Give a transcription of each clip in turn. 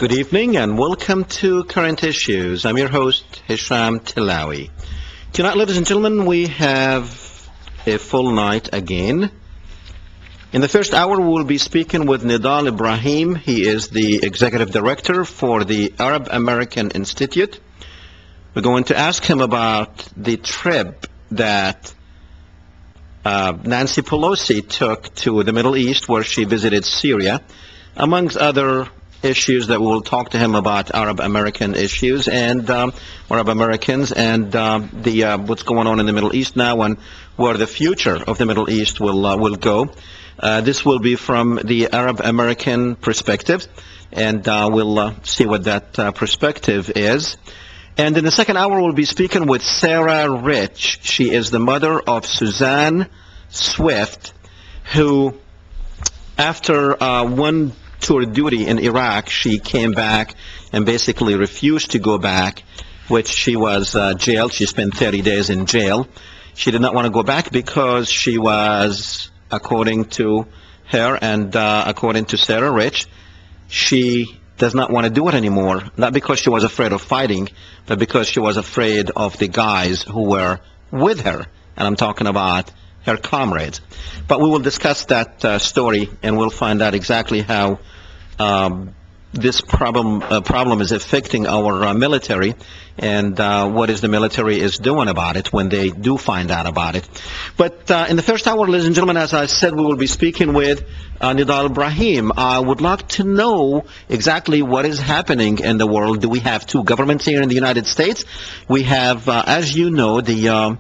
Good evening and welcome to Current Issues. I'm your host, Hesham Tillawi. Tonight, ladies and gentlemen, we have a full night again. In the first hour, we will be speaking with Nidal Ibrahim. He is the Executive Director for the Arab American Institute. We're going to ask him about the trip that Nancy Pelosi took to the Middle East, where she visited Syria, amongst other issues that we'll talk to him about Arab American issues and Arab Americans and what's going on in the Middle East now and where the future of the Middle East will go. This will be from the Arab American perspective, and we'll see what that perspective is. And in the second hour, we'll be speaking with Sarah Rich. She is the mother of Suzanne Swift, who, after one tour duty in Iraq, she came back and basically refused to go back, which she was jailed. She spent 30 days in jail. She did not want to go back because she was, according to her and according to Sarah Rich, she does not want to do it anymore, not because she was afraid of fighting, but because she was afraid of the guys who were with her, and I'm talking about her comrades. But we will discuss that story, and we'll find out exactly how this problem is affecting our military, and what is the military is doing about it when they do find out about it. But in the first hour, ladies and gentlemen, as I said, we will be speaking with Nidal Ibrahim. I would like to know exactly what is happening in the world. Do we have two governments here in the United States? We have, as you know, the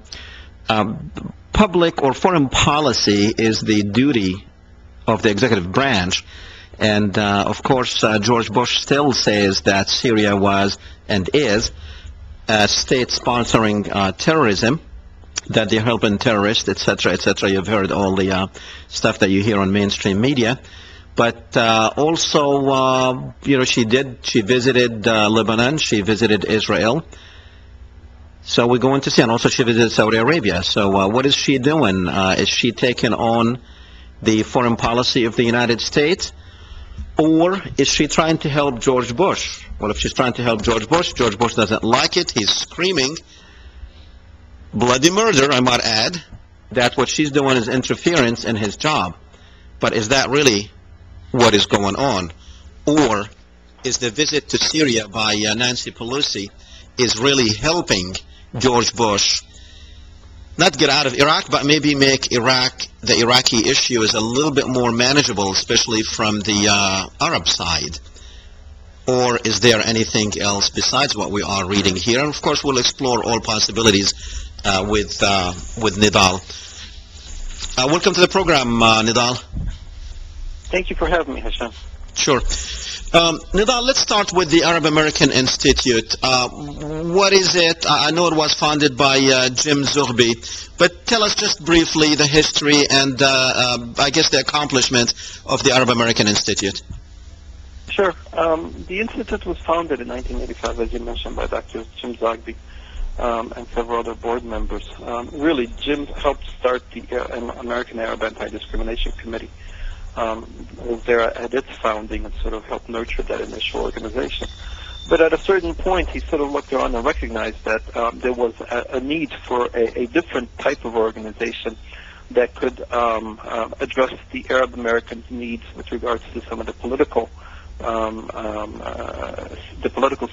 public or foreign policy is the duty of the executive branch. And, of course, George Bush still says that Syria was and is a state sponsoring terrorism, that they're helping terrorists, etc., etc. You've heard all the stuff that you hear on mainstream media. But also, she visited Lebanon, she visited Israel. So we're going to see, and also she visited Saudi Arabia. So what is she doing? Is she taking on the foreign policy of the United States? Or is she trying to help George Bush? Well, if she's trying to help George Bush doesn't like it. He's screaming bloody murder, I might add, that what she's doing is interference in his job. But is that really what is going on? Or is the visit to Syria by Nancy Pelosi is really helping George Bush not get out of Iraq, but maybe make Iraq, the Iraqi issue, is a little bit more manageable, especially from the Arab side? Or is there anything else besides what we are reading here? And of course, we'll explore all possibilities with Nidal. Welcome to the program, Nidal. Thank you for having me, Hesham. Sure. Nidal, let's start with the Arab American Institute. What is it? I know it was founded by Jim Zughbi, but tell us just briefly the history and I guess the accomplishment of the Arab American Institute. Sure. The Institute was founded in 1985, as you mentioned, by Dr. Jim Zughbi and several other board members. Really, Jim helped start the American Arab Anti-Discrimination Committee. Was there at its founding and sort of helped nurture that initial organization. But at a certain point, he sort of looked around and recognized that there was a need for a different type of organization that could address the Arab American needs with regards to some of the political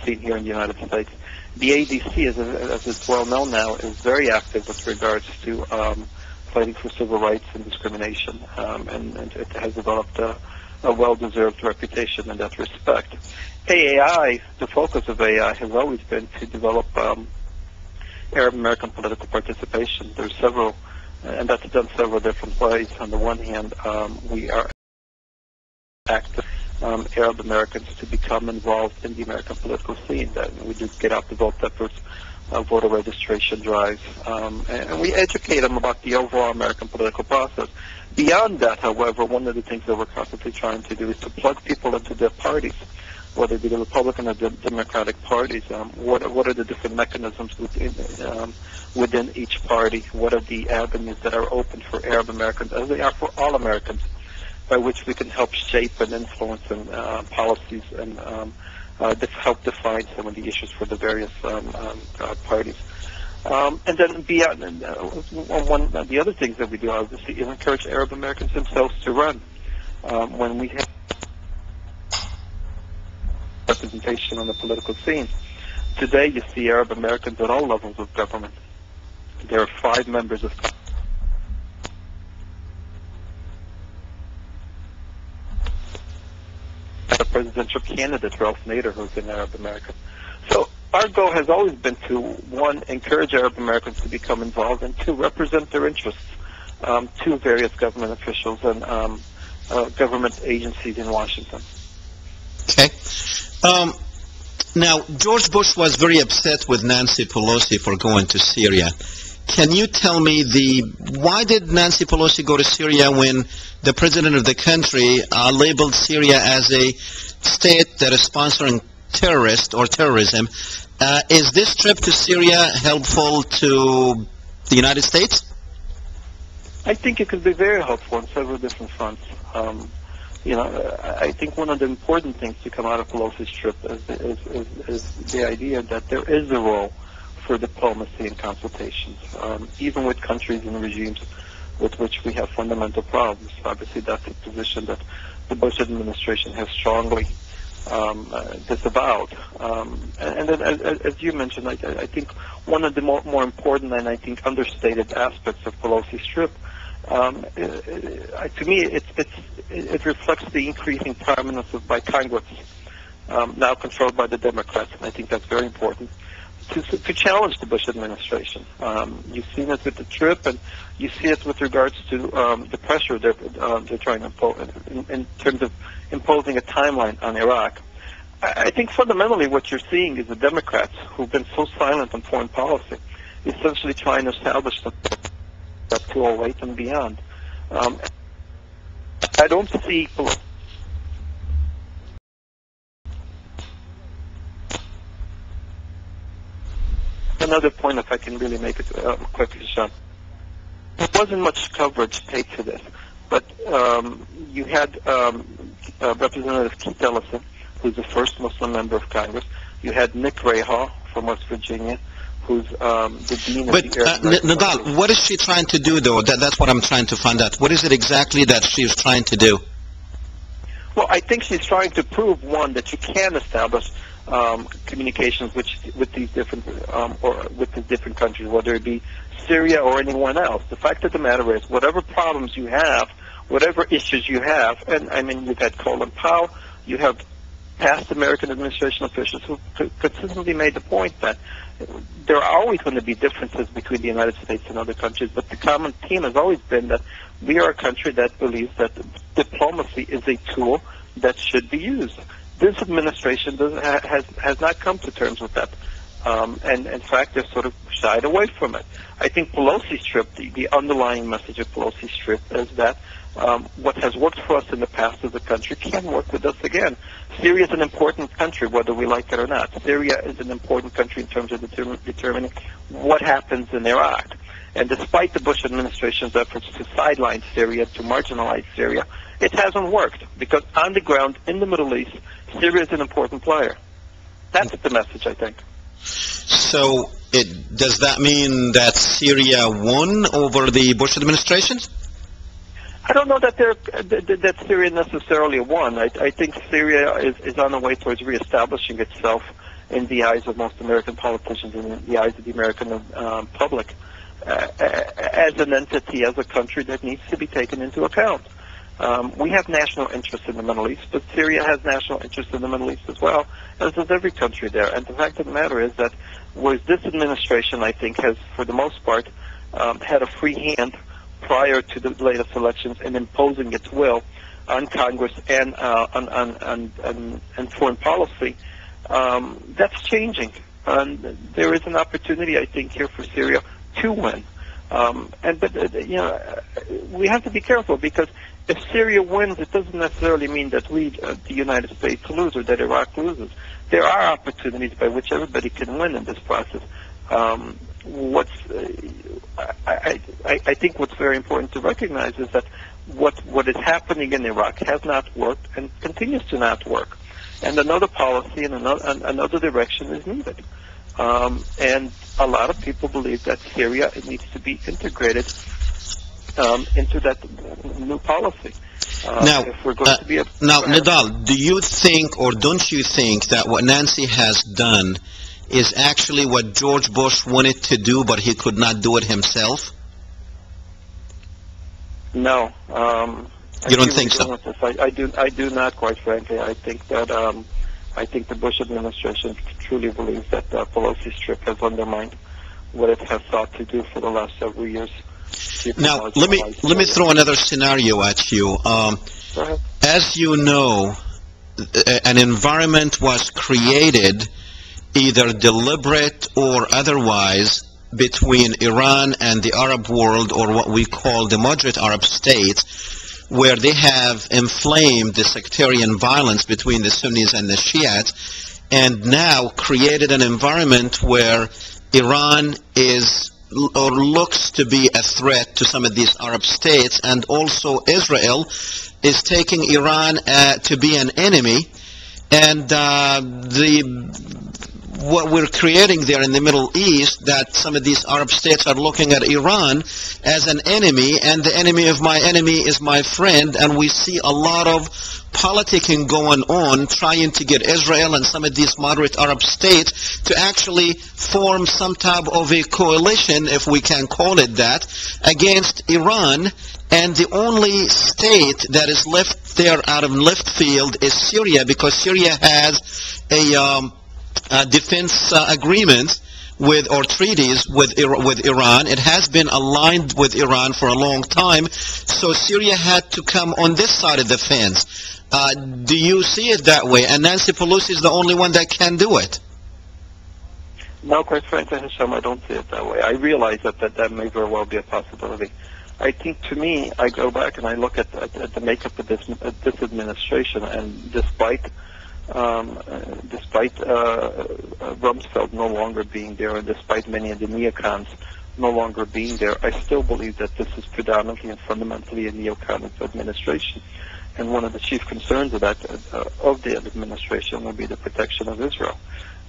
scene here in the United States. The ADC, as it's well known now, is very active with regards to fighting for civil rights and discrimination, and it has developed a well-deserved reputation in that respect. AAI, the focus of AAI has always been to develop Arab American political participation. There's several, and that's done several different ways. On the one hand, we are active Arab Americans to become involved in the American political scene. That we do get out the vote efforts, voter registration drives, and we educate them about the overall American political process. Beyond that, however, one of the things that we're constantly trying to do is to plug people into their parties, whether it be the Republican or the Democratic parties. What are the different mechanisms within each party? What are the avenues that are open for Arab Americans, as they are for all Americans, by which we can help shape and influence and policies and help define some of the issues for the various parties. And then beyond, one of the other things that we do, obviously, is encourage Arab Americans themselves to run. When we have representation on the political scene, today you see Arab Americans at all levels of government. There are 5 members of a presidential candidate, Ralph Nader, who's an Arab American. So our goal has always been to, one, encourage Arab Americans to become involved, and two, represent their interests to various government officials and government agencies in Washington. Okay. Now, George Bush was very upset with Nancy Pelosi for going to Syria. Can you tell me why did Nancy Pelosi go to Syria when the president of the country labeled Syria as a state that is sponsoring terrorists or terrorism? Is this trip to Syria helpful to the United States? I think it could be very helpful on several different fronts. I think one of the important things to come out of Pelosi's trip is the idea that there is a role for diplomacy and consultations, even with countries and regimes with which we have fundamental problems. Obviously, that's a position that the Bush administration has strongly disavowed. And then, as you mentioned, I think one of the more important and I think understated aspects of Pelosi's trip, to me, it reflects the increasing prominence by Congress, now controlled by the Democrats, and I think that's very important, to challenge the Bush administration. You've seen it with the trip, and you see it with regards to the pressure they're trying to impose in terms of imposing a timeline on Iraq. I think fundamentally what you're seeing is the Democrats, who've been so silent on foreign policy, essentially trying to establish that 208 and beyond. I don't see another point, if I can really make it quick, Hesham. There wasn't much coverage paid to this, but you had Representative Keith Ellison, who's the first Muslim member of Congress. You had Nick Rahal from West Virginia, who's the dean of the Arab American Nidal, what is she trying to do, though? That's what I'm trying to find out. What is it exactly that she's trying to do? Well, I think she's trying to prove, one, that you can establish communications with these different countries, whether it be Syria or anyone else. The fact of the matter is, whatever problems you have, whatever issues you have, and I mean, you've had Colin Powell, you have past American administration officials who consistently made the point that there are always going to be differences between the United States and other countries, but the common theme has always been that we are a country that believes that diplomacy is a tool that should be used. This administration has not come to terms with that, and in fact, they've sort of shied away from it. I think Pelosi's trip, the underlying message of Pelosi's trip is that what has worked for us in the past as a country can work with us again. Syria is an important country, whether we like it or not. Syria is an important country in terms of determining what happens in Iraq. And despite the Bush administration's efforts to sideline Syria, to marginalize Syria, it hasn't worked, because on the ground in the Middle East, Syria is an important player. That's the message, I think. So does that mean that Syria won over the Bush administration? I don't know that Syria necessarily won. I think Syria is on the way towards reestablishing itself in the eyes of most American politicians and in the eyes of the American public as an entity, as a country that needs to be taken into account. We have national interests in the Middle East, but Syria has national interests in the Middle East as well, as does every country there. And the fact of the matter is that whereas this administration, I think, has, for the most part, had a free hand prior to the latest elections in imposing its will on Congress and on foreign policy, that's changing. And there is an opportunity, I think, here for Syria to win. But we have to be careful, because if Syria wins, it doesn't necessarily mean that we, the United States, lose or that Iraq loses. There are opportunities by which everybody can win in this process. I think what's very important to recognize is that what is happening in Iraq has not worked and continues to not work. And another policy and another direction is needed. And a lot of people believe that Syria needs to be integrated into that new policy. If we're going to be now, Nidal, do you think or don't you think that what Nancy has done is actually what George Bush wanted to do, but he could not do it himself? No. You don't think so? I do not, quite frankly. I think that I think the Bush administration truly believes that the Pelosi strip has undermined what it has sought to do for the last several years. Now, let me throw another scenario at you. As you know, an environment was created, either deliberate or otherwise, between Iran and the Arab world, or what we call the moderate Arab states, where they have inflamed the sectarian violence between the Sunnis and the Shiites, and now created an environment where Iran is or looks to be a threat to some of these Arab states, and also Israel is taking Iran to be an enemy, and what we're creating there in the Middle East, that some of these Arab states are looking at Iran as an enemy, and the enemy of my enemy is my friend, and we see a lot of politicking going on, trying to get Israel and some of these moderate Arab states to actually form some type of a coalition, if we can call it that, against Iran. And the only state that is left there out of left field is Syria, because Syria has a defense agreement with, or treaties with Iran. It has been aligned with Iran for a long time, so Syria had to come on this side of the fence. Do you see it that way? And Nancy Pelosi is the only one that can do it. No, quite frankly, Hesham, I don't see it that way. I realize that may very well be a possibility. I think, to me, I go back and I look at the makeup of this administration, and despite Rumsfeld no longer being there, and despite many of the neocons no longer being there, I still believe that this is predominantly and fundamentally a neocon administration. And one of the chief concerns of the administration will be the protection of Israel.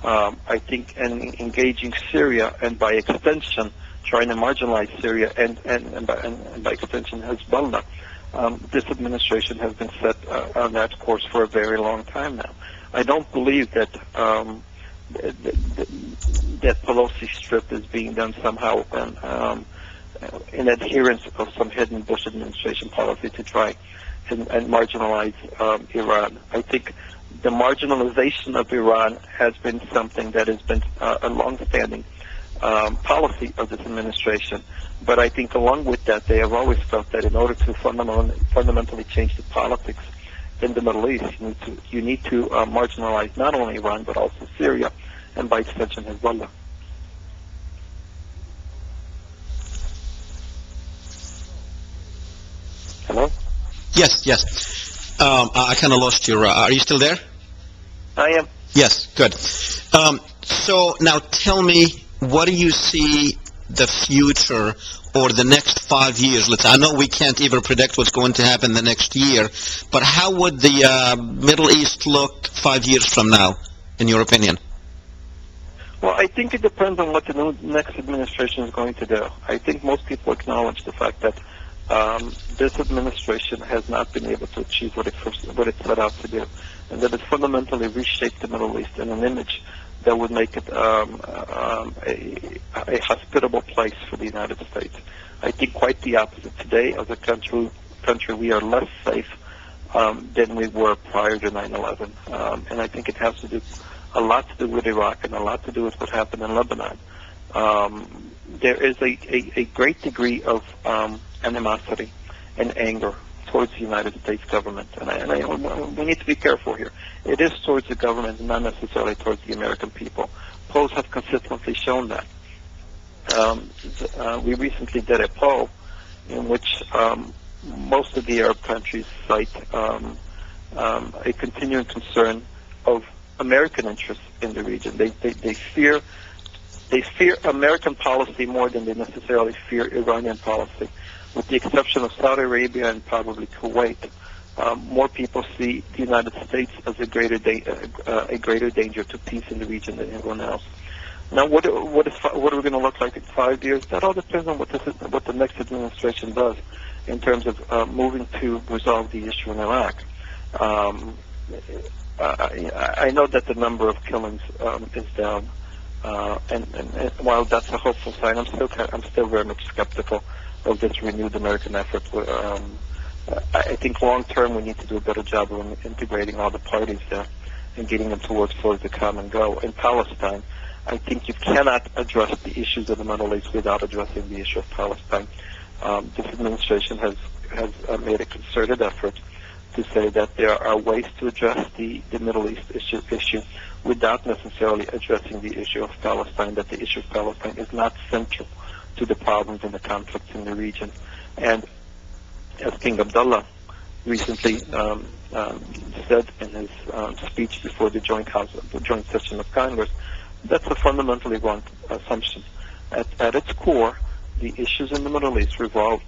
I think engaging Syria, and by extension trying to marginalize Syria, and by extension Hezbollah, this administration has been set on that course for a very long time now. I don't believe that that Pelosi strip is being done somehow in adherence of some hidden Bush administration policy to try and marginalize Iran. I think the marginalization of Iran has been something that has been a long-standing policy of this administration. But I think along with that, they have always felt that in order to fundamentally change the politics in the Middle East, you need to marginalize not only Iran but also Syria, and by extension Hezbollah. Hello? Yes. I kind of lost you. Are you still there? I am. Yes, good. So now tell me, what do you see the future or the next 5 years? I know we can't even predict what's going to happen the next year, but how would the Middle East look 5 years from now, in your opinion? Well, I think it depends on what the next administration is going to do. I think most people acknowledge the fact that this administration has not been able to achieve what it set out to do, and that it fundamentally reshaped the Middle East in an image that would make it a hospitable place for the United States. I think quite the opposite. Today, as a country, we are less safe than we were prior to 9/11, and I think it has to do a lot to do with Iraq and a lot to do with what happened in Lebanon. There is a great degree of animosity and anger towards the United States government, and we need to be careful here. It is towards the government, not necessarily towards the American people. Polls have consistently shown that. We recently did a poll in which most of the Arab countries cite a continuing concern of American interests in the region. They fear American policy more than they necessarily fear Iranian policy, with the exception of Saudi Arabia and probably Kuwait. more people see the United States as a greater danger to peace in the region than anyone else. Now, what are we going to look like in 5 years? That all depends on what the next administration does in terms of moving to resolve the issue in Iraq. I know that the number of killings is down, and while that's a hopeful sign, I'm still very much skeptical of this renewed American effort. I think long term we need to do a better job of integrating all the parties there and getting them to work towards the common goal. In Palestine, I think you cannot address the issues of the Middle East without addressing the issue of Palestine. This administration has made a concerted effort to say that there are ways to address the Middle East issue without necessarily addressing the issue of Palestine, that the issue of Palestine is not central to the problems and the conflicts in the region. And as King Abdullah recently said in his speech before the joint session of Congress, that's a fundamentally wrong assumption. At its core, the issues in the Middle East revolve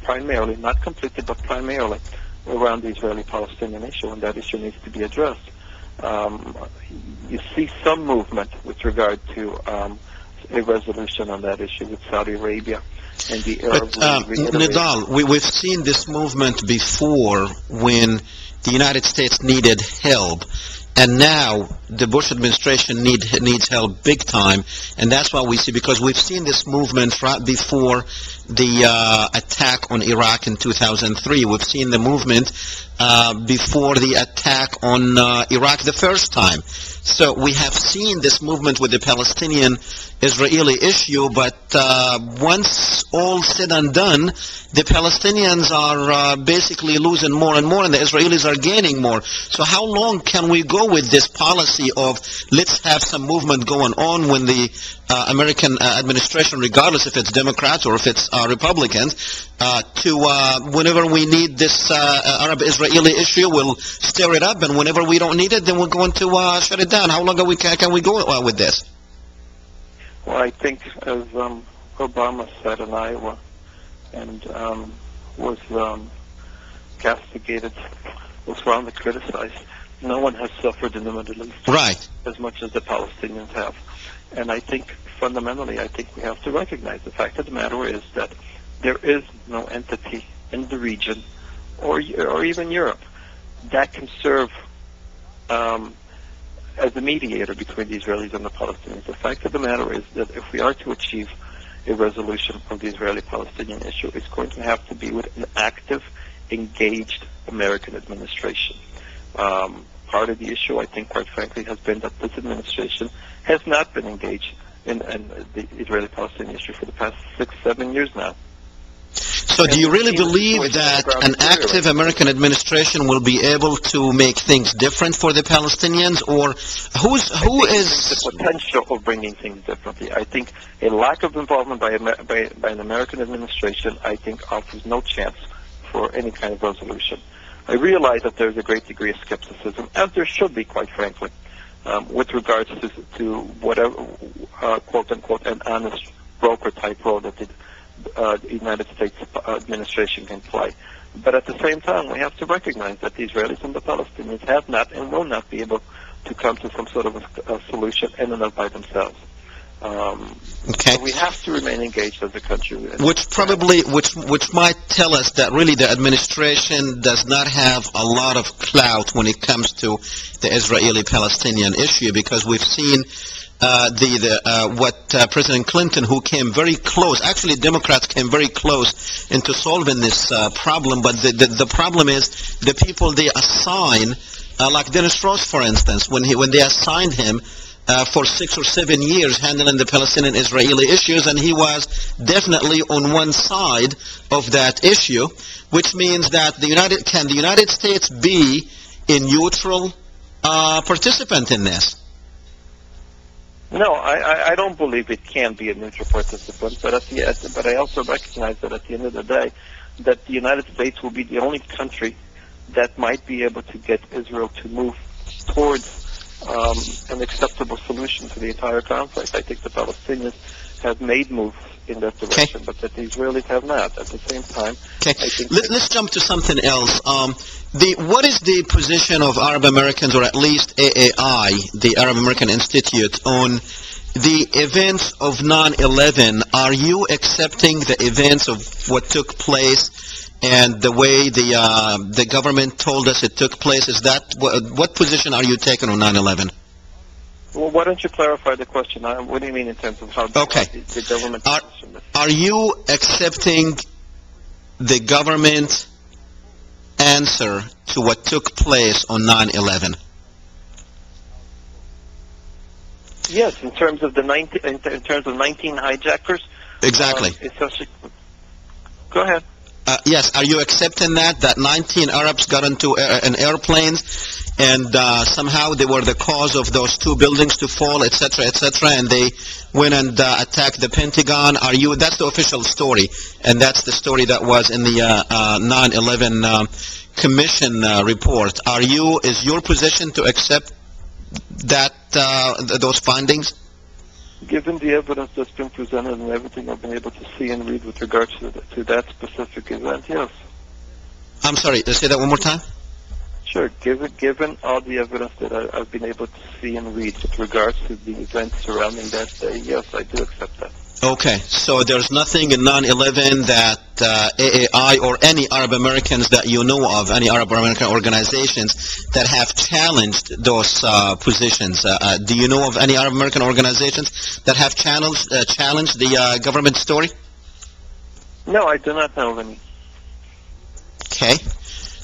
primarily, not completely, but primarily around the Israeli-Palestinian issue, and that issue needs to be addressed. You see some movement with regard to a resolution on that issue with Saudi Arabia and the Arab League. Nidal, we've seen this movement before when the United States needed help. And now the Bush administration needs help big time, and that's why we see, because we've seen this movement right before the attack on Iraq in 2003. We've seen the movement before the attack on Iraq the first time. So we have seen this movement with the Palestinian-Israeli issue, but once all said and done, the Palestinians are basically losing more and more, and the Israelis are gaining more. So how long can we go with this policy of let's have some movement going on when the American administration, regardless if it's Democrats or if it's Republicans, whenever we need this Arab-Israeli issue, we'll stir it up, and whenever we don't need it, then we're going to shut it down. How long can we go with this? Well, I think, as Obama said in Iowa, and was castigated, was wrongly criticized, no one has suffered in the Middle East as much as the Palestinians have. And I think, fundamentally, we have to recognize the fact of the matter is that there is no entity in the region, or even Europe, that can serve as a mediator between the Israelis and the Palestinians. The fact of the matter is that if we are to achieve a resolution of the Israeli-Palestinian issue, it's going to have to be with an active, engaged American administration. Part of the issue, I think, quite frankly, has been that this administration has not been engaged in the Israeli-Palestinian issue for the past 6-7 years now. So do you really believe that an active American administration will be able to make things different for the Palestinians, or who is the potential of bringing things differently? I think a lack of involvement by an American administration, I think, offers no chance for any kind of resolution. I realize that there's a great degree of skepticism, as there should be, quite frankly, with regards to whatever, quote-unquote, an honest broker-type role that the United States administration can play. But at the same time, we have to recognize that the Israelis and the Palestinians have not and will not be able to come to some sort of a solution in and of by themselves. So we have to remain engaged as a country. Which might tell us that really the administration does not have a lot of clout when it comes to the Israeli-Palestinian issue, because we've seen President Clinton, who came very close, actually Democrats came very close into solving this problem, but the problem is the people they assign, like Dennis Ross, for instance, when they assigned him for 6 or 7 years handling the Palestinian-Israeli issues, and he was definitely on one side of that issue, which means that the United States be a neutral participant in this? No, I don't believe it can be a neutral participant, but I also recognize that at the end of the day, that the United States will be the only country that might be able to get Israel to move towards an acceptable solution to the entire conflict. I think the Palestinians have made moves in that direction, but that the Israelis have not. At the same time, I think let's jump to something else. What is the position of Arab Americans, or at least AAI, the Arab American Institute, on the events of 9/11? Are you accepting the events of what took place and the way the government told us it took place? Is that what position are you taking on 9/11? Well, why don't you clarify the question? What do you mean in terms of how the government positioned this? Are you accepting the government answer to what took place on 9/11? Yes, in terms of the 19 hijackers. Exactly. Go ahead. Yes, are you accepting that 19 Arabs got into an airplanes and somehow they were the cause of those 2 buildings to fall, etc., and they went and attacked the Pentagon? That's the official story, and that's the story that was in the 9/11 Commission report. Is your position to accept that those findings? Given the evidence that's been presented and everything I've been able to see and read with regards to that specific event, yes. I'm sorry, say that one more time? Sure. Given all the evidence that I've been able to see and read with regards to the events surrounding that day, yes, I do accept that. Okay, so there's nothing in 9/11 that AAI or any Arab Americans that you know of, any Arab American organizations that have challenged those positions. Do you know of any Arab American organizations that have challenged the government story? No, I do not know of any. Okay.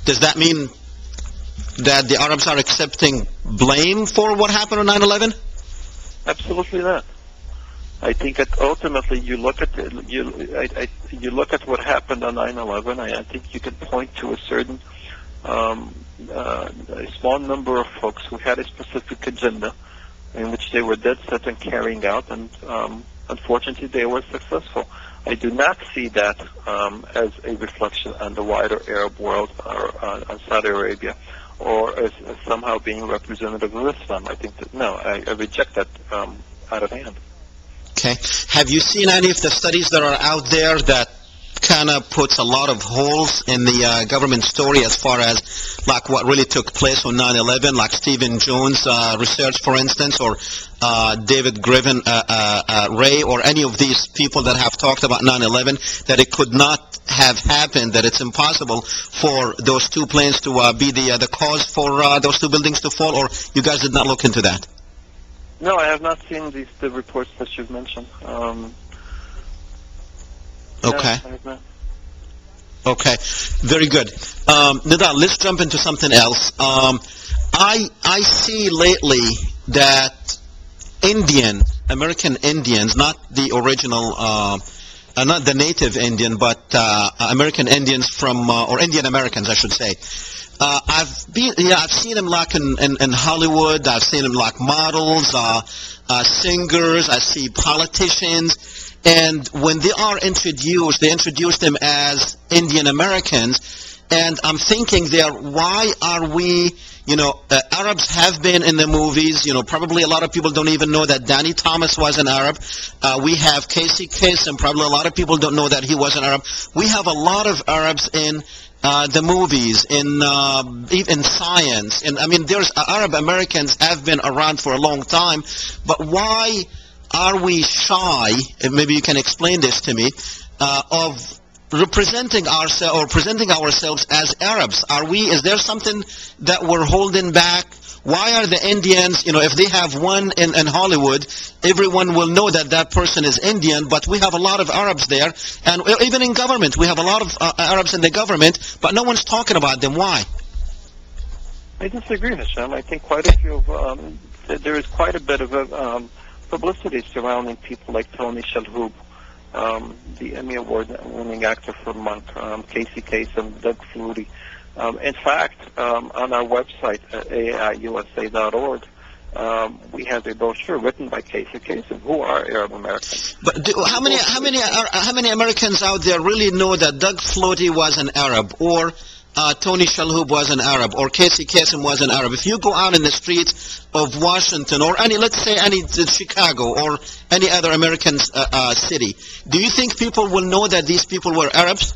Does that mean that the Arabs are accepting blame for what happened on 9/11? Absolutely not. I think that ultimately you look at you look at what happened on 9/11. I think you can point to a certain a small number of folks who had a specific agenda in which they were dead set on carrying out, and unfortunately they were successful. I do not see that as a reflection on the wider Arab world or on Saudi Arabia, or as somehow being representative of Islam. I think that, no, I reject that out of hand. Okay. Have you seen any of the studies that are out there that kind of puts a lot of holes in the government story as far as like what really took place on 9/11, like Stephen Jones' research, for instance, or David Griffin Ray, or any of these people that have talked about 9/11, that it could not have happened, that it's impossible for those 2 planes to be the cause for those 2 buildings to fall, or you guys did not look into that? No, I have not seen the reports that you've mentioned. Okay. No, I have not. Okay, very good. Nidal, let's jump into something else. I see lately that American Indians, not the original, not the native Indian, but American Indians from, or Indian Americans, I should say. I've seen them like in Hollywood. I've seen them like models, singers. I see politicians. And when they are introduced, they introduce them as Indian Americans. And I'm thinking there, why are we, Arabs have been in the movies. Probably a lot of people don't even know that Danny Thomas was an Arab. We have Casey Kasem. Probably a lot of people don't know that he was an Arab. We have a lot of Arabs in the movies, in science. And I mean, there's Arab Americans have been around for a long time. But why are we shy, and maybe you can explain this to me, of representing ourselves or presenting ourselves as Arabs? Is there something that we're holding back? Why are the Indians, if they have one in Hollywood, everyone will know that person is Indian, but we have a lot of Arabs there, and even in government, we have a lot of Arabs in the government, but no one's talking about them. Why? I disagree, Hesham. I think quite a few of, there is quite a bit of publicity surrounding people like Tony Shalhoub, the Emmy Award-winning actor for Monk, Casey Kasem, Doug Flutie. In fact, on our website at AAIUSA.org, we have a brochure written by Casey Kasem, who are Arab Americans. But how many Americans out there really know that Doug Flutie was an Arab, or Tony Shalhoub was an Arab or Casey Kasem was an Arab, if you go out in the streets of Washington or any, let's say any Chicago or any other American city, do you think people will know that these people were Arabs?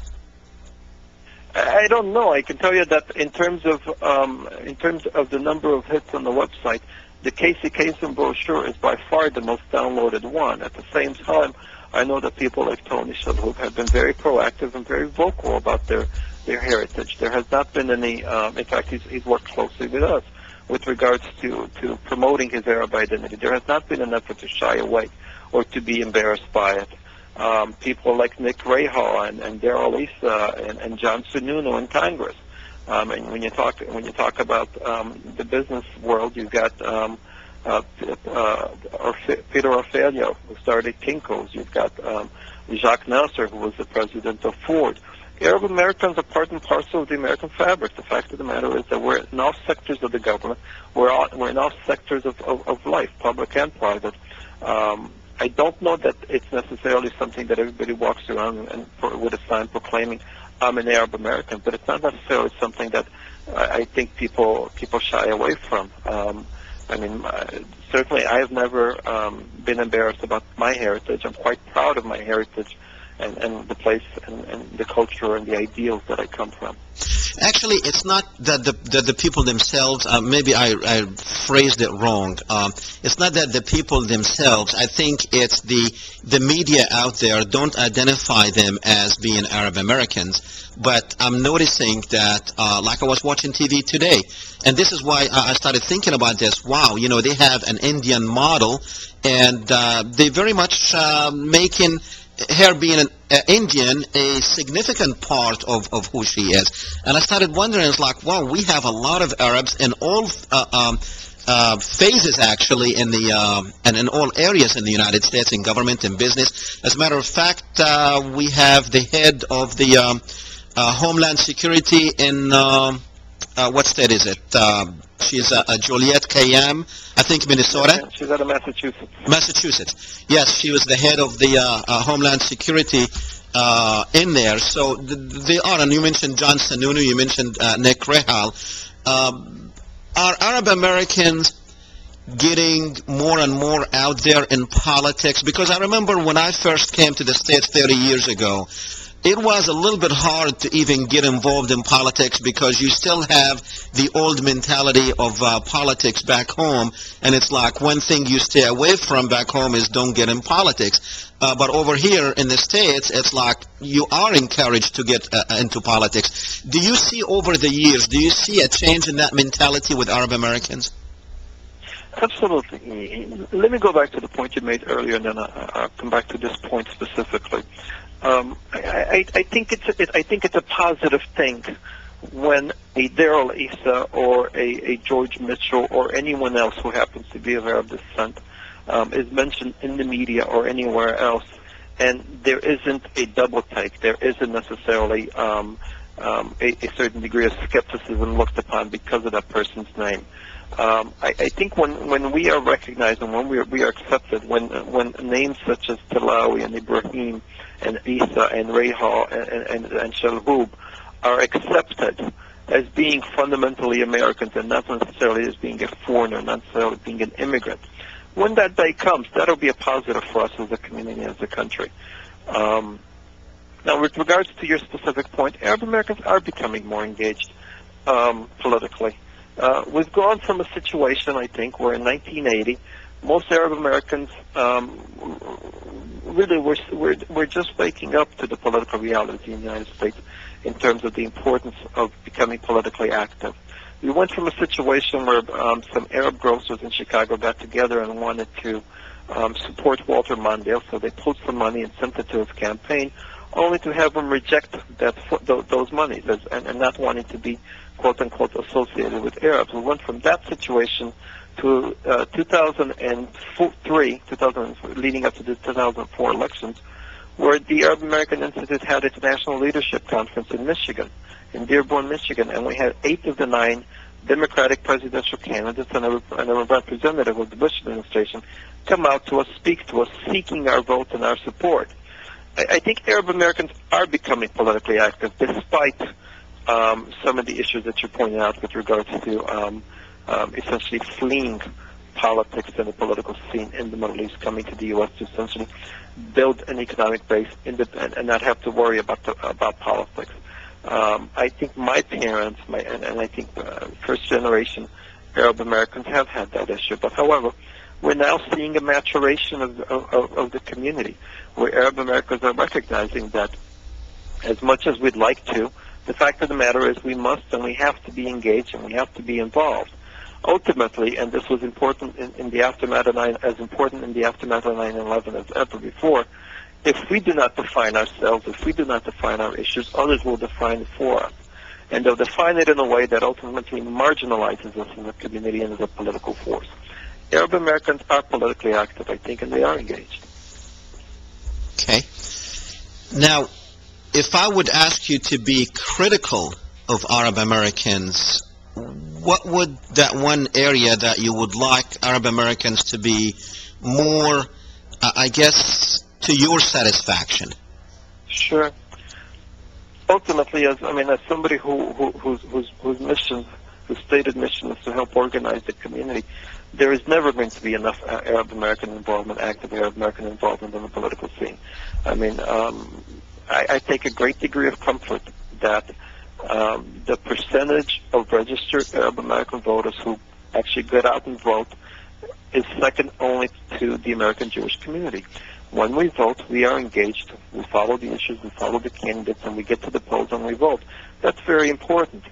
I don't know. I can tell you that in terms of the number of hits on the website, the Casey Kasem brochure is by far the most downloaded one. At the same time, I know that people like Tony Shalhoub have been very proactive and very vocal about their heritage. There has not been any, in fact, he's worked closely with us with regards to promoting his Arab identity. There has not been an effort to shy away or to be embarrassed by it. People like Nick Rahal and Darrell Issa and John Sununu in Congress. And when you talk about the business world, you've got Peter Orfalio, who started Kinko's. You've got Jacques Nasser, who was the president of Ford. Arab Americans are part and parcel of the American fabric. The fact of the matter is that we're in all sectors of the government. We're in all sectors of life, public and private. I don't know that it's necessarily something that everybody walks around with a sign proclaiming, I'm an Arab American, but it's not necessarily something that I think people shy away from. I mean, certainly I have never been embarrassed about my heritage. I'm quite proud of my heritage and the place and the culture and the ideals that I come from. Actually, it's not that the people themselves, maybe I phrased it wrong. It's not that the people themselves, I think it's the media out there don't identify them as being Arab Americans. But I'm noticing that, like I was watching TV today, and this is why I started thinking about this. Wow, you know, they have an Indian model, and they very much making her being an Indian a significant part of who she is. And I started wondering, it's like, wow, we have a lot of Arabs in all phases, actually, in the and in all areas in the United States, in government and business. As a matter of fact, we have the head of the Homeland Security in what state is it? She's Juliette Kayyem, I think Minnesota. She's out of Massachusetts. Massachusetts. Yes, she was the head of the Homeland Security in there. So they are, and you mentioned John Sununu, you mentioned Nick Rahal. Are Arab Americans getting more and more out there in politics? Because I remember when I first came to the States 30 years ago, it was a little bit hard to even get involved in politics because you still have the old mentality of politics back home, and it's like one thing you stay away from back home is don't get in politics. But over here in the States, it's like you are encouraged to get into politics. Do you see over the years, do you see a change in that mentality with Arab Americans? Absolutely. Let me go back to the point you made earlier, and then I'll come back to this point specifically. I think it's a positive thing when a Darrell Issa or a George Mitchell or anyone else who happens to be of Arab descent is mentioned in the media or anywhere else, and there isn't a double take. There isn't necessarily a certain degree of skepticism looked upon because of that person's name. I think when we are recognized and when we are accepted, when names such as Tillawi and Ibrahim and Issa and Rahal and Shalhoub are accepted as being fundamentally Americans and not necessarily as being a foreigner, not necessarily being an immigrant, when that day comes, that'll be a positive for us as a community, as a country. Now, with regards to your specific point, Arab Americans are becoming more engaged politically. We've gone from a situation, I think, where in 1980, most Arab Americans really we're just waking up to the political reality in the United States in terms of the importance of becoming politically active. We went from a situation where some Arab grocers in Chicago got together and wanted to support Walter Mondale, so they pulled some money and sent it to his campaign, only to have him reject those monies and not wanting to be, quote-unquote, associated with Arabs. We went from that situation to 2003, leading up to the 2004 elections, where the Arab American Institute had its national leadership conference in Michigan, in Dearborn, Michigan, and we had 8 of the 9 Democratic presidential candidates and a representative of the Bush administration come out to us, speak to us, seeking our vote and our support. I think Arab Americans are becoming politically active, despite some of the issues that you're pointing out with regards to essentially fleeing politics and the political scene in the Middle East, coming to the U.S. to essentially build an economic base and not have to worry about politics. I think my parents, and I think first generation Arab Americans have had that issue. But however, we're now seeing a maturation of the community, where Arab Americans are recognizing that as much as we'd like to, the fact of the matter is we must and we have to be engaged and we have to be involved. Ultimately, and this was important in the aftermath of as important in the aftermath of 9/11 as ever before, if we do not define ourselves, if we do not define our issues, others will define it for us. And they'll define it in a way that ultimately marginalizes us in the community and as a political force. Arab Americans are politically active, I think, and they are engaged. Okay. Now, if I would ask you to be critical of Arab Americans, what would that one area that you would like Arab Americans to be more, I guess, to your satisfaction? Sure. Ultimately, as somebody whose mission, whose stated mission is to help organize the community, there is never going to be enough Arab American involvement, active Arab American involvement in the political scene. I take a great degree of comfort that the percentage of registered Arab American voters who actually get out and vote is second only to the American Jewish community. When we vote, we are engaged. We follow the issues, we follow the candidates, and we get to the polls and we vote. That's very important.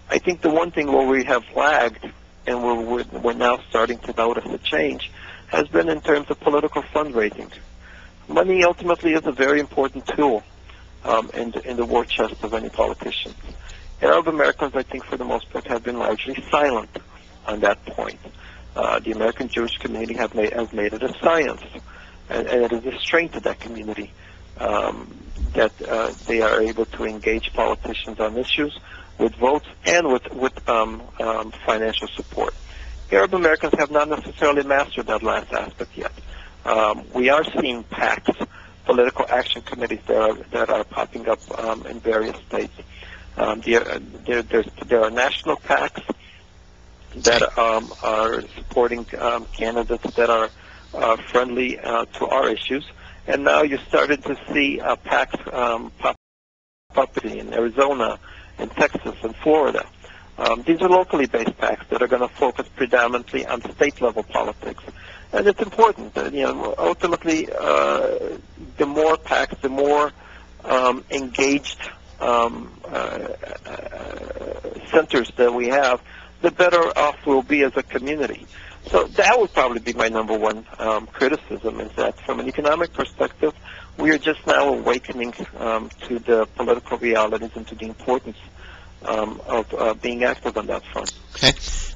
I think the one thing where we have lagged, and we're now starting to notice a change, has been in terms of political fundraising. Money ultimately is a very important tool in the war chest of any politician. Arab Americans, I think, for the most part, have been largely silent on that point. The American Jewish community has made it a science, and it is a strength of that community that they are able to engage politicians on issues with votes and with financial support. Arab Americans have not necessarily mastered that last aspect yet. We are seeing PACs, political action committees, that are popping up in various states. There are national PACs that are supporting candidates that are friendly to our issues, and now you started to see PACs pop up in Arizona, in Texas, and Florida. These are locally based PACs that are going to focus predominantly on state-level politics. And it's important that, ultimately, the more PACs, the more engaged centers that we have, the better off we'll be as a community. So that would probably be my number one criticism, is that from an economic perspective, we are just now awakening to the political realities and to the importance of being active on that front. Okay.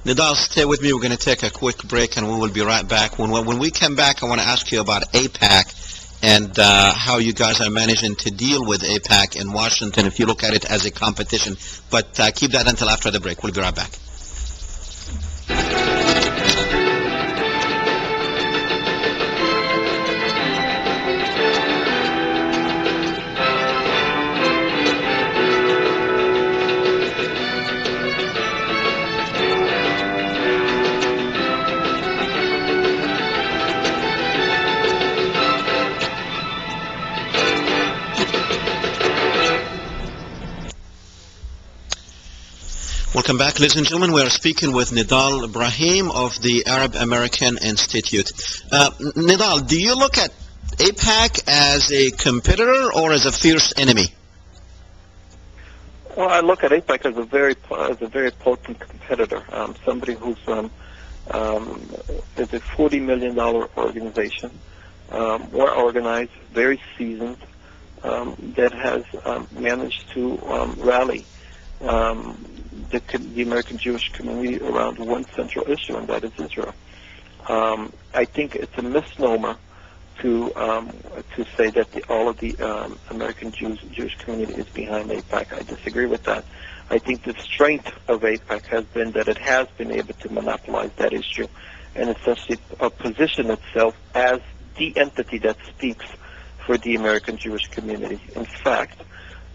Nidal, stay with me. We're going to take a quick break, and we will be right back. When we come back, I want to ask you about AIPAC and how you guys are managing to deal with AIPAC in Washington, if you look at it as a competition. But keep that until after the break. We'll be right back. Welcome back, ladies and gentlemen. We are speaking with Nidal Ibrahim of the Arab American Institute. Nidal, do you look at AIPAC as a competitor or as a fierce enemy? Well, I look at AIPAC as a very potent competitor. Somebody who's is a $40 million organization, well organized, very seasoned, that has managed to rally the American Jewish community around one central issue, and that is Israel. I think it's a misnomer to say that all of the American Jewish community is behind AIPAC. I disagree with that. I think the strength of AIPAC has been that it has been able to monopolize that issue and essentially position itself as the entity that speaks for the American Jewish community. In fact,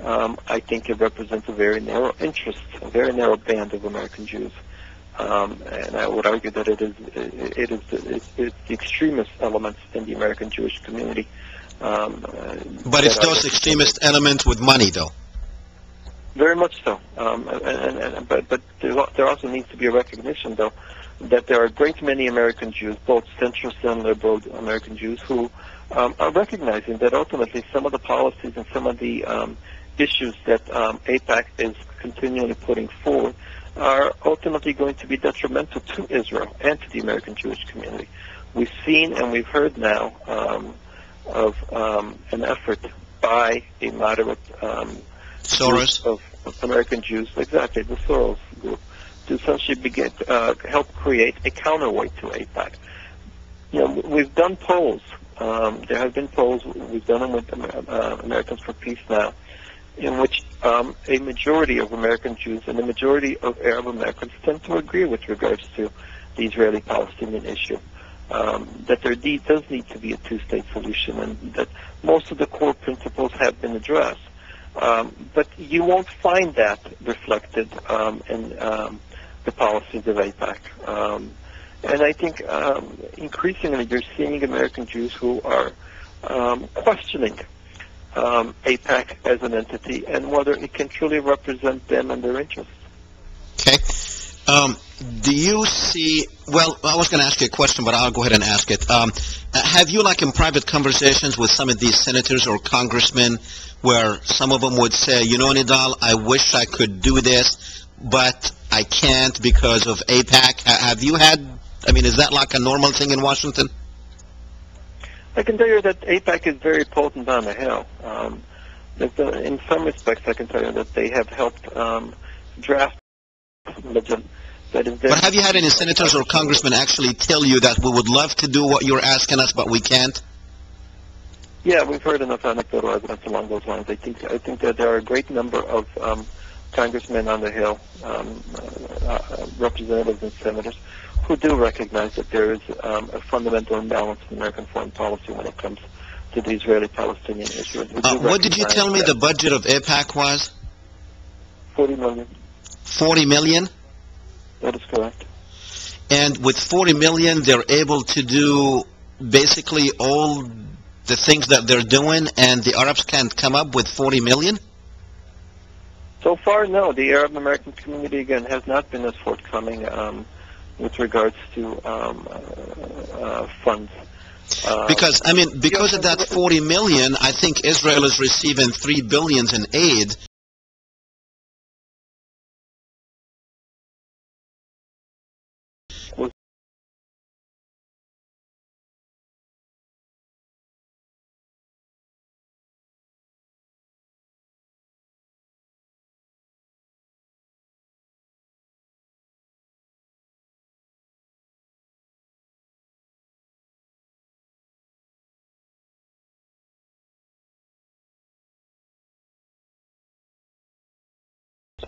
I think it represents a very narrow interest, a very narrow band of American Jews. And I would argue that it's the extremist elements in the American Jewish community. But it's those extremist elements with money, though. Very much so. But there also needs to be a recognition, though, that there are a great many American Jews, both centrist and liberal American Jews, who are recognizing that ultimately some of the policies and some of the issues that AIPAC is continually putting forward are ultimately going to be detrimental to Israel and to the American Jewish community. We've seen and we've heard now of an effort by a moderate Soros of American Jews, exactly, the Soros group, to essentially begin help create a counterweight to AIPAC. We've done polls. There have been polls. We've done them with Americans for Peace now, in which a majority of American Jews and the majority of Arab Americans tend to agree with regards to the Israeli-Palestinian issue. That there does need to be a two-state solution, and that most of the core principles have been addressed. But you won't find that reflected in the policies of AIPAC. And I think increasingly you're seeing American Jews who are questioning AIPAC as an entity and whether it can truly represent them and their interests. Okay. Do you see, well, I was going to ask you a question, but I'll go ahead and ask it. Have you, like in private conversations with some of these senators or congressmen, where some of them would say, Nidal, I wish I could do this, but I can't because of AIPAC? Have you had, is that like a normal thing in Washington? I can tell you that AIPAC is very potent on the Hill. In some respects, I can tell you that they have helped draft legislation. But have you had any senators or congressmen actually tell you that we would love to do what you're asking us, but we can't? Yeah, we've heard enough anecdotal evidence along those lines. I think that there are a great number of congressmen on the Hill, representatives and senators, who do recognize that there is a fundamental imbalance in American foreign policy when it comes to the Israeli-Palestinian issue. What did you tell me the budget of AIPAC was? $40 million. 40 million? That is correct. And with 40 million, they're able to do basically all the things that they're doing, and the Arabs can't come up with 40 million? So far, no. The Arab American community, again, has not been as forthcoming with regards to funds. Because of that 40 million, I think Israel is receiving $3 billion in aid.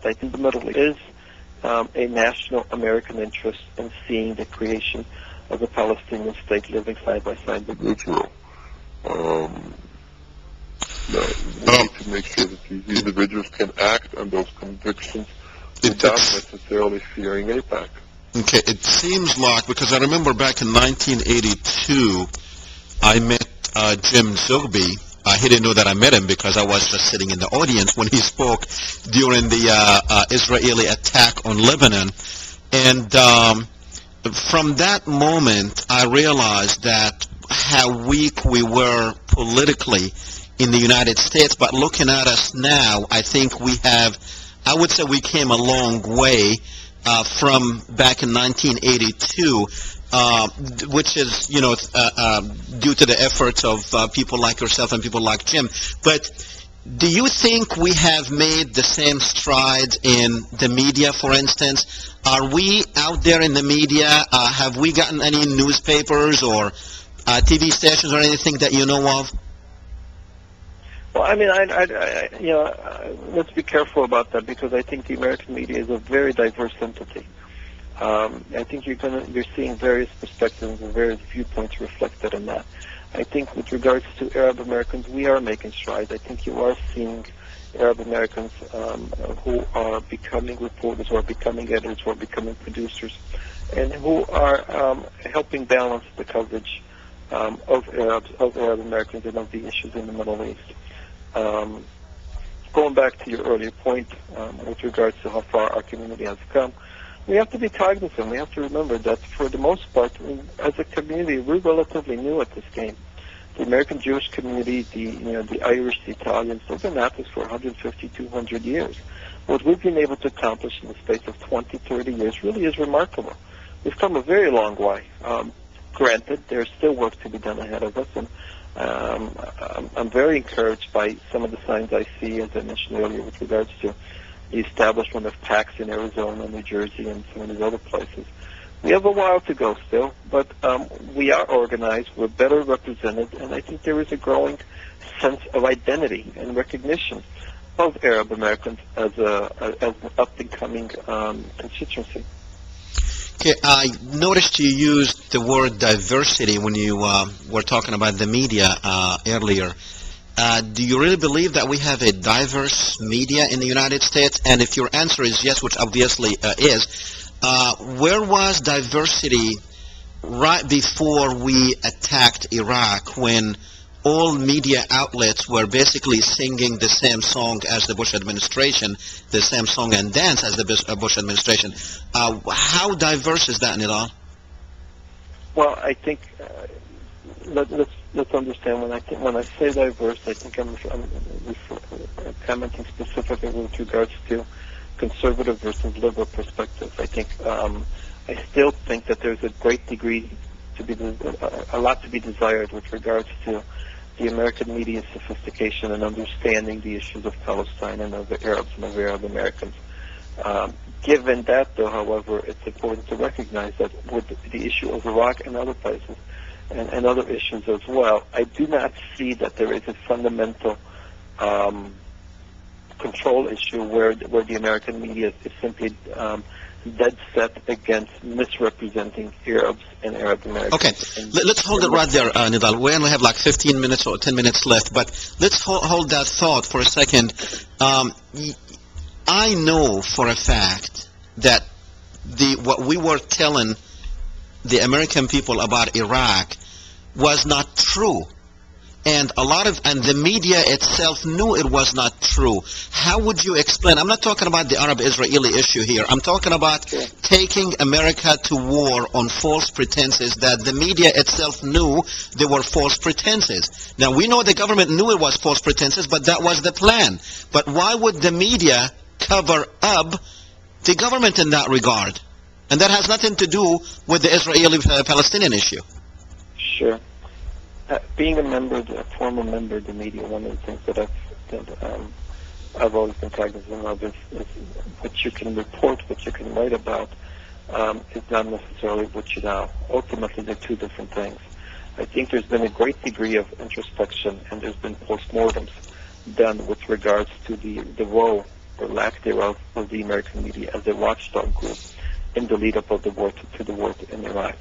I think the Middle East is a national American interest in seeing the creation of a Palestinian state living side by side with Israel. We need to make sure that these individuals can act on those convictions without necessarily fearing AIPAC. Okay, it seems like, because I remember back in 1982, I met Jim Zogby. He didn't know that I met him because I was just sitting in the audience when he spoke during the Israeli attack on Lebanon. And from that moment, I realized that how weak we were politically in the United States. But looking at us now, I think I would say we came a long way from back in 1982. Which is, due to the efforts of people like yourself and people like Jim. But do you think we have made the same strides in the media, for instance? Are we out there in the media? Have we gotten any newspapers or TV stations or anything that you know of? Well, let's be careful about that, because I think the American media is a very diverse entity. I think you're seeing various perspectives and various viewpoints reflected in that. I think with regards to Arab Americans, we are making strides. I think you are seeing Arab Americans who are becoming reporters, who are becoming editors, who are becoming producers, and who are helping balance the coverage of Arab Americans and of the issues in the Middle East. Going back to your earlier point with regards to how far our community has come, we have to be cognizant. We have to remember that for the most part, as a community, we're relatively new at this game. The American Jewish community, the Irish, the Italians, they've been at this for 150, 200 years. What we've been able to accomplish in the space of 20, 30 years really is remarkable. We've come a very long way. Granted, there's still work to be done ahead of us, and I'm very encouraged by some of the signs I see, as I mentioned earlier, with regards to the establishment of PACs in Arizona, New Jersey, and some of these other places. We have a while to go still, but we are organized, we're better represented, and I think there is a growing sense of identity and recognition of Arab Americans as an up-and-coming constituency. Okay, I noticed you used the word diversity when you were talking about the media earlier. Do you really believe that we have a diverse media in the United States? And if your answer is yes, which obviously is, where was diversity right before we attacked Iraq, when all media outlets were basically singing the same song as the Bush administration, the same song and dance as the Bush administration? How diverse is that, Nidal? Well, I think let's understand, when I say diverse, I think I'm commenting specifically with regards to conservative versus liberal perspective. I think I still think that there's a great degree a lot to be desired with regards to the American media's sophistication and understanding the issues of Palestine and of the Arabs and of Arab Americans. Given that, though, however, it's important to recognize that with the issue of Iraq and other places, and other issues as well, I do not see that there is a fundamental control issue where the American media is simply dead set against misrepresenting Arabs and Arab Americans. Okay, let's hold it right there, Nidal. We only have like 15 minutes or 10 minutes left, but let's hold that thought for a second. I know for a fact that what we were telling the American people about Iraq was not true. And the media itself knew it was not true. How would you explain? I'm not talking about the Arab-Israeli issue here. I'm talking about taking America to war on false pretenses that the media itself knew they were false pretenses. Now, we know the government knew it was false pretenses, but that was the plan. But why would the media cover up the government in that regard? And that has nothing to do with the Israeli-Palestinian issue. Sure. Being a former member of the media, one of the things that I've always been cognizant of is what you can report, what you can write about, is not necessarily what you know. Ultimately, they're two different things. I think there's been a great degree of introspection, and there's been postmortems done with regards to the role or lack thereof of the American media as a watchdog group in the lead-up of the war to the war in Iraq.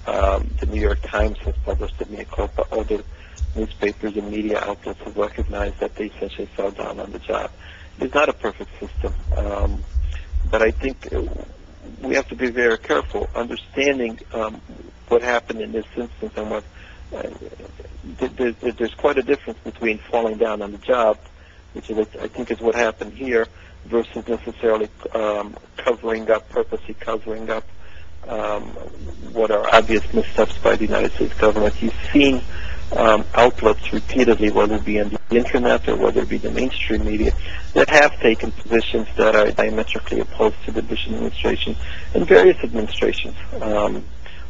The New York Times has published a mea culpa. Other newspapers and media outlets have recognized that they essentially fell down on the job. It's not a perfect system, but I think we have to be very careful, understanding what happened in this instance and what there's quite a difference between falling down on the job, which is, I think is what happened here, versus necessarily purposely covering up what are obvious missteps by the United States government. You've seen outlets repeatedly, whether it be on the internet or whether it be the mainstream media, that have taken positions that are diametrically opposed to the Bush administration and various administrations.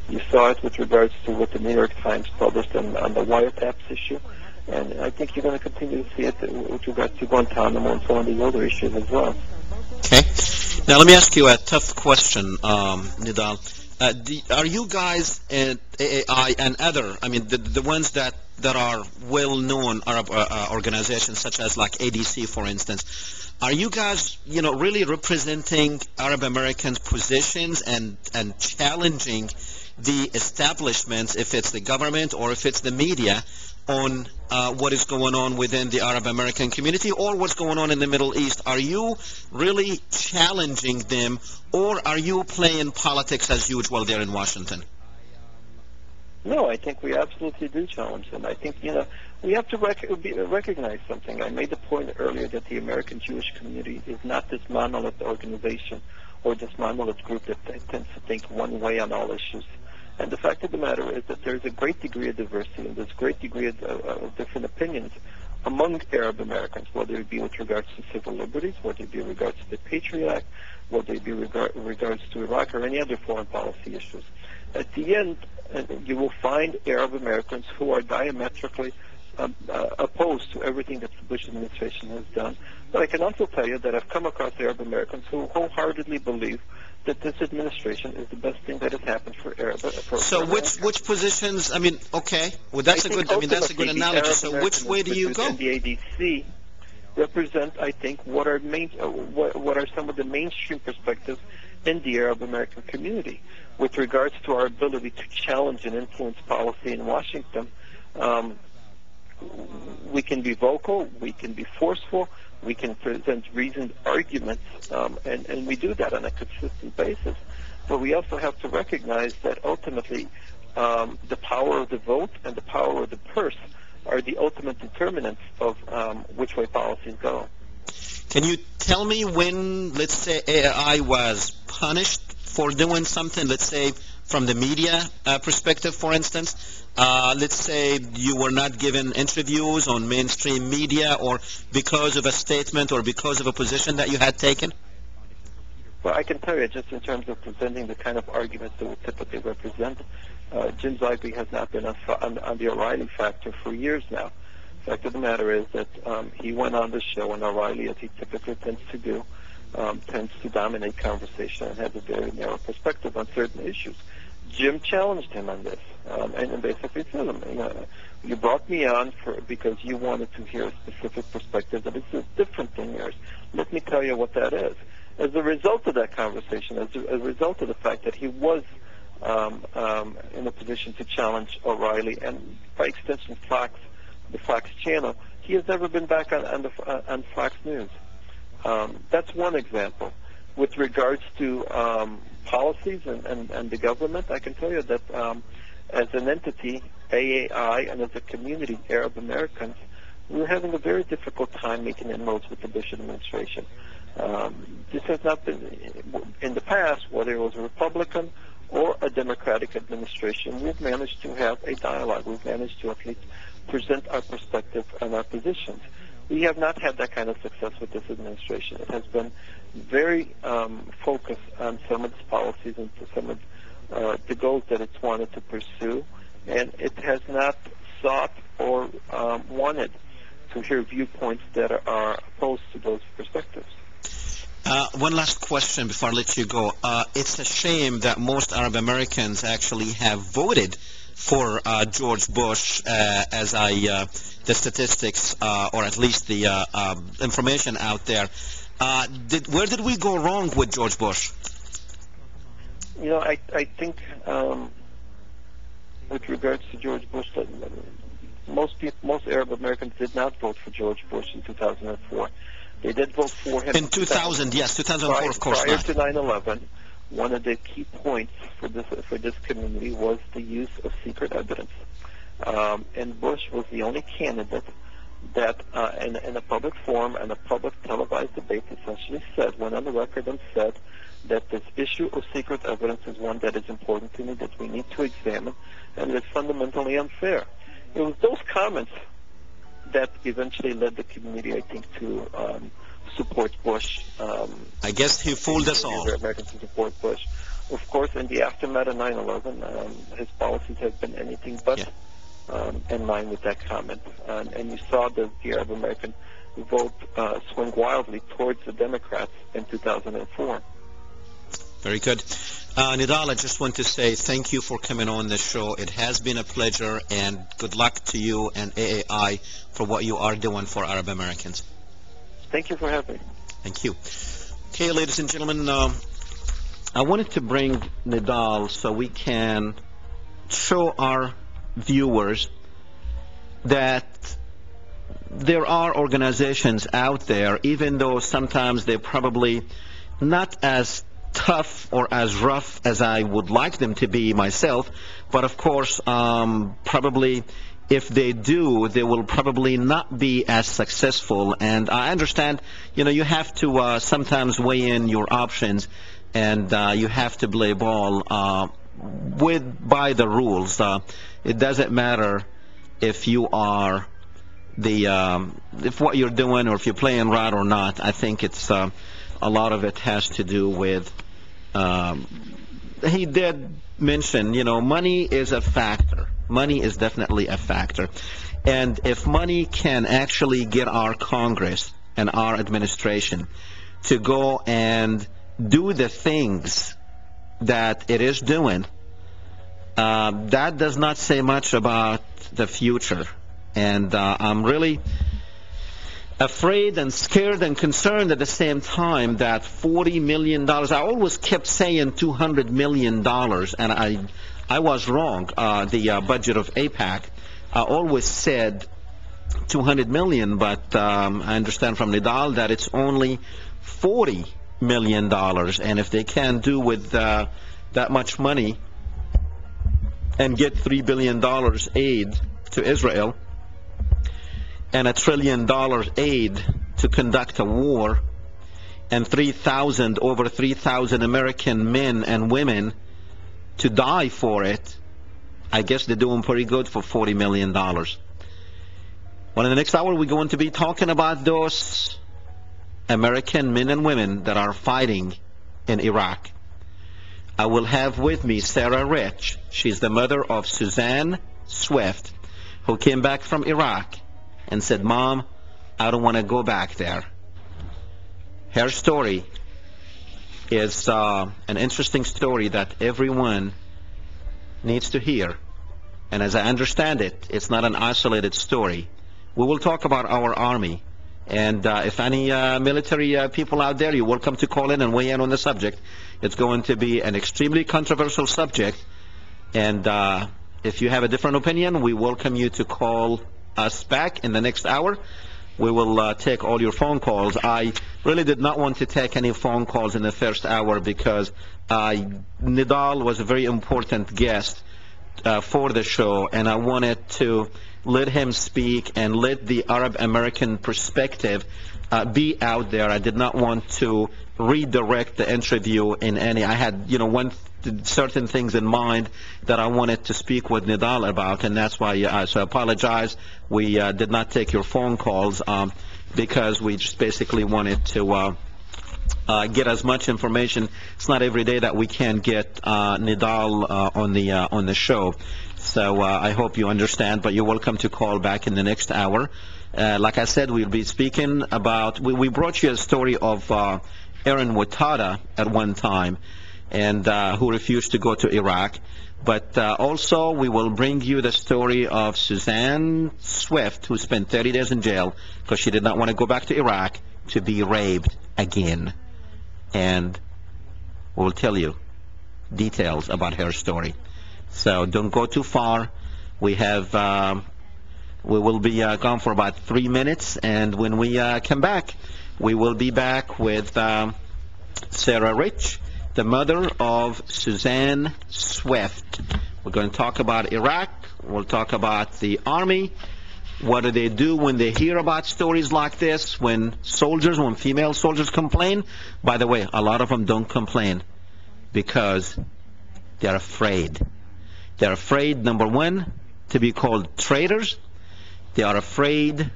You saw it with regards to what the New York Times published on the wiretaps issue, and I think you're going to continue to see it with regards to Guantanamo and some of the other issues as well. Okay. Now let me ask you a tough question, Nidal. Are you guys at AAI and other, the ones that are well-known Arab organizations such as like ADC, for instance, are you guys, really representing Arab Americans' positions and challenging the establishments, if it's the government or if it's the media, on what is going on within the Arab American community or what's going on in the Middle East? Are you really challenging them, or are you playing politics as usual there in Washington? No, I think we absolutely do challenge them. I think, we have to recognize something. I made the point earlier that the American Jewish community is not this monolith organization or this monolith group that tends to think one way on all issues. And the fact of the matter is that there's a great degree of diversity and there's a great degree of different opinions among Arab Americans, whether it be with regards to civil liberties, whether it be with regards to the Patriot Act, whether it be with regards to Iraq or any other foreign policy issues. At the end, you will find Arab Americans who are diametrically opposed to everything that the Bush administration has done. But I can also tell you that I've come across Arab Americans who wholeheartedly believe that this administration is the best thing that has happened for Arab. So which positions? I mean, okay, well that's a good analogy. So which way do you go? And the ADC represent, I think, what are some of the mainstream perspectives in the Arab American community with regards to our ability to challenge and influence policy in Washington. We can be vocal, we can be forceful, we can present reasoned arguments, and we do that on a consistent basis. But we also have to recognize that ultimately the power of the vote and the power of the purse are the ultimate determinants of which way policies go. Can you tell me when, let's say, AAI was punished for doing something, let's say, from the media perspective, for instance? Let's say you were not given interviews on mainstream media, or because of a statement or because of a position that you had taken? Well, I can tell you, just in terms of presenting the kind of arguments that we typically represent, Jim Zogby has not been on the O'Reilly factor for years now. The fact of the matter is that he went on the show, and O'Reilly, as he typically tends to do, tends to dominate conversation and has a very narrow perspective on certain issues. Jim challenged him on this, and basically told him, you brought me on because you wanted to hear a specific perspective that is different than yours. Let me tell you what that is. As a result of that conversation, as a result of the fact that he was in a position to challenge O'Reilly and, by extension, the Fox channel, he has never been back on Fox News. That's one example. With regards to policies and the government, I can tell you that as an entity, AAI, and as a community, Arab Americans, we're having a very difficult time making inroads with the Bush administration. This has not been, in the past, whether it was a Republican or a Democratic administration, we've managed to have a dialogue. We've managed to at least present our perspective and our positions. We have not had that kind of success with this administration. It has been very focused on some of its policies and some of the goals that it's wanted to pursue, and it has not sought or wanted to hear viewpoints that are opposed to those perspectives. One last question before I let you go. It's a shame that most Arab Americans actually have voted for George Bush, as the statistics, or at least the information out there. Where did we go wrong with George Bush? I think with regards to George Bush, most Arab Americans did not vote for George Bush in 2004. They did vote for him in 2000. Yes, 2004, of course. Prior to 9/11, one of the key points for this community was the use of secret evidence. And Bush was the only candidate that, in a public forum and a public televised debate, essentially went on the record and said that this issue of secret evidence is one that is important to me, that we need to examine, and it's fundamentally unfair. It was those comments that eventually led the community, I think, to support Bush. I guess he fooled us all. Americans to support Bush. Of course, in the aftermath of 9/11, his policies have been anything but in line with that comment. And you saw the Arab American vote swing wildly towards the Democrats in 2004. Very good. Nidal, I just want to say thank you for coming on the show. It has been a pleasure, and good luck to you and AAI for what you are doing for Arab Americans. Thank you for having me. Thank you. Okay, ladies and gentlemen, I wanted to bring Nidal so we can show our viewers that there are organizations out there, even though sometimes they're probably not as tough or as rough as I would like them to be myself, but of course, probably if they do, they will probably not be as successful. And I understand, you have to sometimes weigh in your options, and you have to play ball by the rules. It doesn't matter if you are if what you're doing or if you're playing right or not. I think it's a lot of it has to do with he did mention, money is a factor. Money is definitely a factor. And if money can actually get our Congress and our administration to go and do the things that it is doing, that does not say much about the future. And I'm really afraid and scared and concerned at the same time that $40 million, I always kept saying $200 million, and I was wrong. The budget of AIPAC, I always said $200 million, but I understand from Nidal that it's only $40 million. And if they can do with that much money and get $3 billion aid to Israel, and $1 trillion aid to conduct a war, and over 3,000 American men and women to die for it, I guess they're doing pretty good for $40 million. Well, in the next hour, we're going to be talking about those American men and women that are fighting in Iraq. I will have with me Sarah Rich. She's the mother of Suzanne Swift, who came back from Iraq and said, "Mom, I don't want to go back there." Her story is an interesting story that everyone needs to hear. And as I understand it, it's not an isolated story. We will talk about our Army. And if any military people out there, you're welcome to call in and weigh in on the subject. It's going to be an extremely controversial subject. And if you have a different opinion, we welcome you to call us back in the next hour. We will take all your phone calls. I really did not want to take any phone calls in the first hour because Nidal was a very important guest for the show, and I wanted to let him speak and let the Arab American perspective be out there. I did not want to redirect the interview in any. I had, certain things in mind that I wanted to speak with Nidal about, and that's why so I apologize. We did not take your phone calls because we just basically wanted to get as much information. It's not every day that we can get Nidal on the show. So I hope you understand, but you're welcome to call back in the next hour. Like I said, we'll be speaking about, we brought you a story of Aaron Watada at one time, and who refused to go to Iraq. But also we will bring you the story of Suzanne Swift, who spent 30 days in jail because she did not want to go back to Iraq to be raped again. And we'll tell you details about her story. So don't go too far. We will be gone for about 3 minutes, and when we come back, we will be back with Sarah Rich, the mother of Suzanne Swift. We're going to talk about Iraq. We'll talk about the Army. What do they do when they hear about stories like this, when female soldiers complain? By the way, a lot of them don't complain because they're afraid. They're afraid, number one, to be called traitors. They are afraid,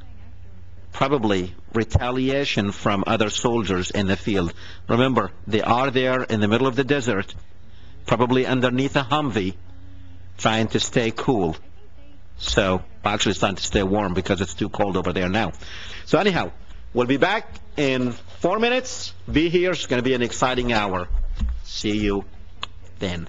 probably, retaliation from other soldiers in the field. Remember, they are there in the middle of the desert, probably underneath a Humvee, trying to stay cool. So, actually it's time to stay warm because it's too cold over there now. So anyhow, we'll be back in 4 minutes. Be here. It's going to be an exciting hour. See you then.